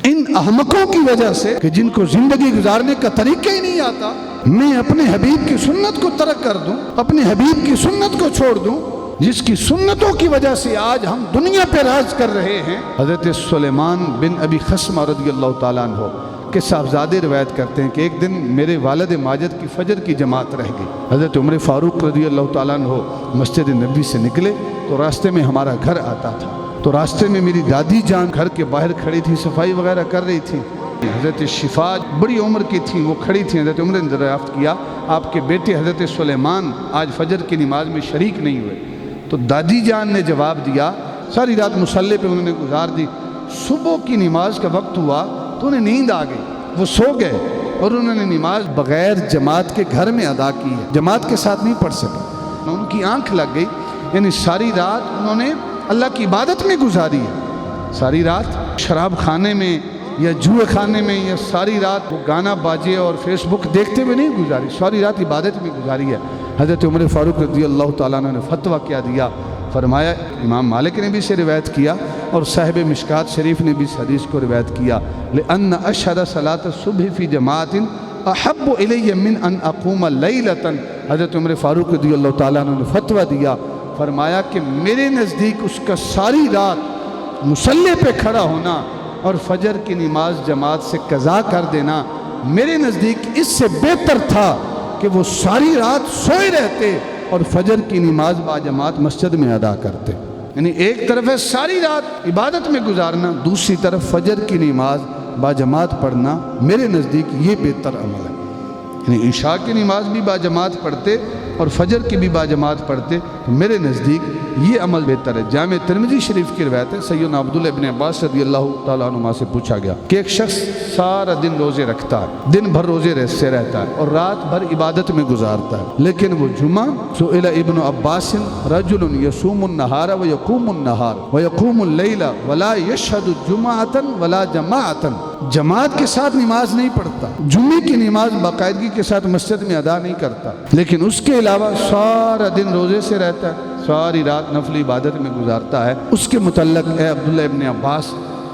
ان احمقوں کی وجہ سے کہ جن کو زندگی گزارنے کا طریقہ ہی نہیں آتا، میں اپنے حبیب کی سنت کو ترک کر دوں، اپنے حبیب کی سنت کو چھوڑ دوں، جس کی سنتوں کی وجہ سے آج ہم دنیا پہ راج کر رہے ہیں۔ حضرت سلیمان بن ابی خثمہ رضی اللہ تعالیٰ عنہ کے صاحبزادے روایت کرتے ہیں کہ ایک دن میرے والد ماجد کی فجر کی جماعت رہ گئی۔ حضرت عمر فاروق رضی اللہ تعالیٰ عنہ مسجد نبوی سے نکلے تو راستے میں ہمارا گھر آتا تھا، تو راستے میں میری دادی جان گھر کے باہر کھڑی تھی، صفائی وغیرہ کر رہی تھی۔ حضرت شفا بڑی عمر کی تھیں، وہ کھڑی تھیں۔ حضرت عمر نے دریافت کیا آپ کے بیٹے حضرت سلیمان آج فجر کی نماز میں شریک نہیں ہوئے؟ تو دادی جان نے جواب دیا، ساری رات مصلی پہ انہوں نے گزار دی، صبح کی نماز کا وقت ہوا تو انہیں نیند آ گئی، وہ سو گئے اور انہوں نے نماز بغیر جماعت کے گھر میں ادا کی ہے، جماعت کے ساتھ نہیں پڑھ سکے، ان کی آنکھ لگ گئی، یعنی ساری رات انہوں نے اللہ کی عبادت میں گزاری ہے، ساری رات شراب کھانے میں یا جوئے کھانے میں، یا ساری رات وہ گانا باجے اور فیس بک دیکھتے ہوئے نہیں گزاری، ساری رات عبادت میں گزاری ہے۔ حضرت عمر فاروق رضی اللہ تعالیٰ عنہ نے فتویٰ کیا دیا، فرمایا، امام مالک نے بھی اسے روایت کیا اور صاحب مشکات شریف نے بھی اس حدیث کو روایت کیا، لأن اشہد صلاة الصبح فی جماعت احب الی من ان اقوم لیلۃ۔ حضرت عمر فاروق رضی اللہ تعالیٰ عنہ نے فتویٰ دیا، فرمایا کہ میرے نزدیک اس کا ساری رات مصلی پہ کھڑا ہونا اور فجر کی نماز جماعت سے قضا کر دینا میرے نزدیک اس سے بہتر تھا کہ وہ ساری رات سوئے رہتے اور فجر کی نماز با جماعت مسجد میں ادا کرتے۔ یعنی ایک طرف ہے ساری رات عبادت میں گزارنا، دوسری طرف فجر کی نماز با جماعت پڑھنا، میرے نزدیک یہ بہتر عمل ہے۔ یعنی عشاء کی نماز بھی با جماعت پڑھتے اور فجر کی بھی با جماعت پڑھتے، تو میرے نزدیک یہ عمل بہتر ہے۔ جامع ترمذی شریف کی روایت ہے، سیدنا عبداللہ ابن عباس رضی اللہ تعالیٰ عنہ سے پوچھا گیا کہ ایک شخص سارا دن روزے رکھتا ہے، دن بھر روزے سے رہتا ہے اور رات بھر عبادت میں گزارتا ہے، لیکن وہ جمعہ سئل ابن عباس رجل یصوم النہار ویقوم النہار ویقوم اللیل ولا یشہد جمعۃ ولا جماعۃ، جماعت کے ساتھ نماز نہیں پڑھتا، جمعے کی نماز باقاعدگی کے ساتھ مسجد میں ادا نہیں کرتا، لیکن اس کے علاوہ سارا دن روزے سے رہتا ہے، ساری رات نفلی عبادت میں گزارتا ہے۔ اس کے متعلق اے عبداللہ ابن عباس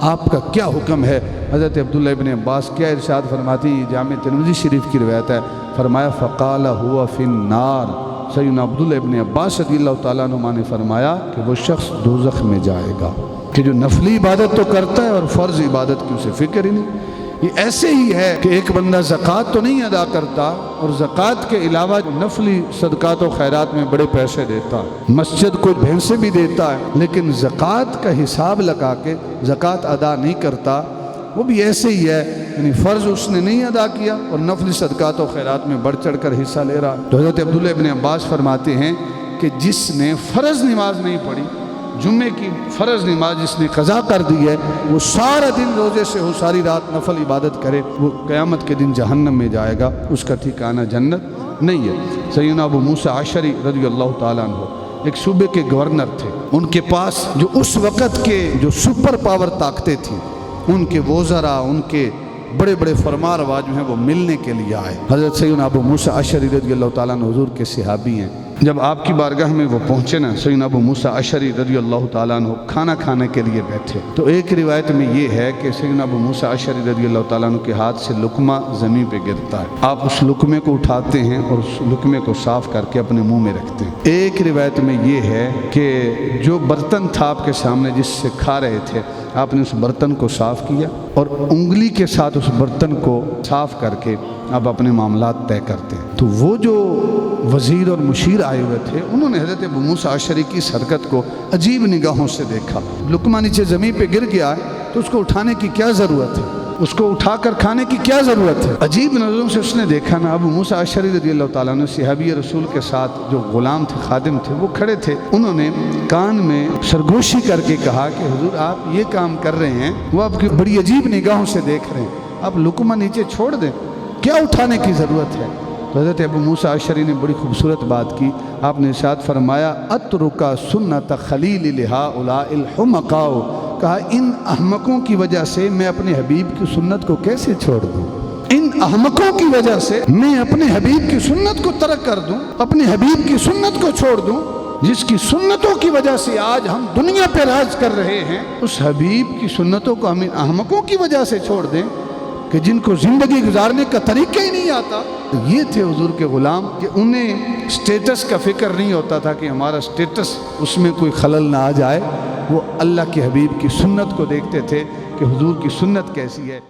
آپ کا کیا حکم ہے؟ حضرت عبداللہ ابن عباس کیا ارشاد فرماتی ہیں؟ جامع ترمذی شریف کی روایت ہے، فرمایا فقال هو فی النار، سیدنا عبداللہ ابن عباس رضی اللہ تعالیٰ عنہ نے فرمایا کہ وہ شخص دوزخ میں جائے گا، کہ جو نفلی عبادت تو کرتا ہے اور فرض عبادت کی اسے فکر ہی نہیں۔ یہ ایسے ہی ہے کہ ایک بندہ زکوٰۃ تو نہیں ادا کرتا اور زکوٰۃ کے علاوہ نفلی صدقات و خیرات میں بڑے پیسے دیتا ہے، مسجد کو بھینسے بھی دیتا ہے، لیکن زکوٰۃ کا حساب لگا کے زکوٰۃ ادا نہیں کرتا، وہ بھی ایسے ہی ہے، یعنی فرض اس نے نہیں ادا کیا اور نفلی صدقات و خیرات میں بڑھ چڑھ کر حصہ لے رہا۔ تو حضرت عبداللہ ابن عباس فرماتے ہیں کہ جس نے فرض نماز نہیں پڑھی، جمعے کی فرض نماز جس نے قضا کر دی ہے، وہ سارا دن روزے سے ہو، ساری رات نفل عبادت کرے، وہ قیامت کے دن جہنم میں جائے گا، اس کا ٹھکانہ جنت نہیں ہے۔ سیدنا ابو موسیٰ اشعری رضی اللہ تعالیٰ عنہ ایک صوبے کے گورنر تھے، ان کے پاس جو اس وقت کے جو سپر پاور طاقتیں تھیں، ان کے وزراء، ان کے بڑے بڑے فرما رواج جو ہیں وہ ملنے کے لیے آئے۔ حضرت سیدنا ابو موسیٰ اشعری رضی اللہ تعالیٰ عنہ حضور کے صحابی ہیں، جب آپ کی بارگاہ میں وہ پہنچے نا، سیدنا ابو موسیٰ اشعری رضی اللہ تعالیٰ عنہ کھانا کھانے کے لیے بیٹھے، تو ایک روایت میں یہ ہے کہ سیدنا ابو موسیٰ اشعری رضی اللہ تعالیٰ عنہ کے ہاتھ سے لقمہ زمین پہ گرتا ہے، آپ اس لقمے کو اٹھاتے ہیں اور اس لقمے کو صاف کر کے اپنے منہ میں رکھتے ہیں۔ ایک روایت میں یہ ہے کہ جو برتن تھا آپ کے سامنے جس سے کھا رہے تھے، آپ نے اس برتن کو صاف کیا اور انگلی کے ساتھ اس برتن کو صاف کر کے آپ اپنے معاملات طے کرتے ہیں۔ تو وہ جو وزیر اور مشیر آئے ہوئے تھے، انہوں نے حضرت ابو موسیٰ اشعری کی اس حرکت کو عجیب نگاہوں سے دیکھا۔ لقمہ نیچے زمین پہ گر گیا ہے تو اس کو اٹھانے کی کیا ضرورت ہے، اس کو اٹھا کر کھانے کی کیا ضرورت ہے؟ عجیب نظروں سے اس نے دیکھا نا۔ ابو موسیٰ اشعری رضی اللہ تعالیٰ عنہ صحابی رسول کے ساتھ جو غلام تھے، خادم تھے، وہ کھڑے تھے، انہوں نے کان میں سرگوشی کر کے کہا کہ حضور آپ یہ کام کر رہے ہیں، وہ آپ کی بڑی عجیب نگاہوں سے دیکھ رہے ہیں، آپ لقمہ نیچے چھوڑ دیں، کیا اٹھانے کی ضرورت ہے؟ تو حضرت ابو موسیٰ اشعری نے بڑی خوبصورت بات کی، آپ نے ارشاد فرمایا اترک سنت خلیل لہؤلاء الحمقاء، کہا ان احمقوں کی وجہ سے میں اپنے حبیب کی سنت کو کیسے چھوڑ دوں، ان احمقوں کی وجہ سے میں اپنے حبیب کی سنت کو ترک کر دوں، اپنے حبیب کی سنت کو چھوڑ دوں، جس کی سنتوں کی وجہ سے آج ہم دنیا پہ راج کر رہے ہیں، اس حبیب کی سنتوں کو ہم ان احمقوں کی وجہ سے چھوڑ دیں کہ جن کو زندگی گزارنے کا طریقہ ہی نہیں آتا۔ یہ تھے حضور کے غلام کہ انہیں سٹیٹس کا فکر نہیں ہوتا تھا کہ ہمارا سٹیٹس اس میں کوئی خلل نہ آ جائے، وہ اللہ کے حبیب کی سنت کو دیکھتے تھے کہ حضور کی سنت کیسی ہے۔